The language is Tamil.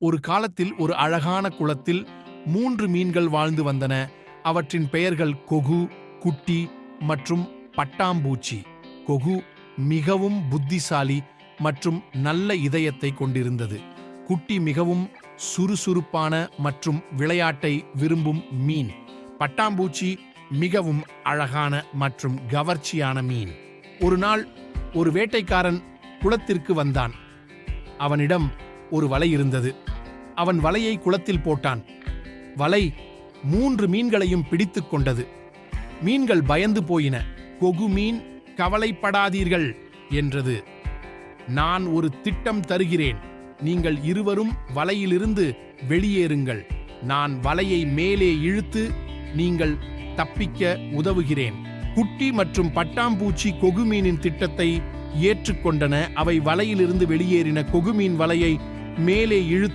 ஒரு காலத்தில் ஒரு அழகான குளத்தில் 3 மீன்கள் வாழ்ந்து வந்தன. அவற்றின் பெயர்கள் கொகு, குட்டி மற்றும் பட்டாம்பூச்சி. கொகு மிகவும் புத்திசாலி மற்றும் நல்ல இதயத்தை கொண்டிருந்தது. குட்டி மிகவும் சுறுசுறுப்பான மற்றும் விளையாட்டை விரும்பும் மீன். பட்டாம்பூச்சி மிகவும் அழகான மற்றும் கவர்ச்சியான மீன். ஒரு நாள் ஒரு வேட்டைக்காரன் குளத்திற்கு வந்தான். அவனிடம் ஒரு வலை இருந்தது. அவன் வலையை குளத்தில் போட்டான். வலை 3 மீன்களையும் பிடித்துக் கொண்டது. மீன்கள் பயந்து போயின. கொகு மீன் கவலைப்படாதீர்கள் என்றது. நான் ஒரு திட்டம் தருகிறேன். நீங்கள் இருவரும் வலையிலிருந்து வெளியேறுங்கள். நான் வலையை மேலே இழுத்து நீங்கள் தப்பிக்க உதவுகிறேன். குட்டி மற்றும் பட்டாம்பூச்சி கொகு மீனின் திட்டத்தை ஏற்றுக்கொண்டன. அவை வலையிலிருந்து வெளியேறின. கொகு மீன் வலையை மேலே இழுத்து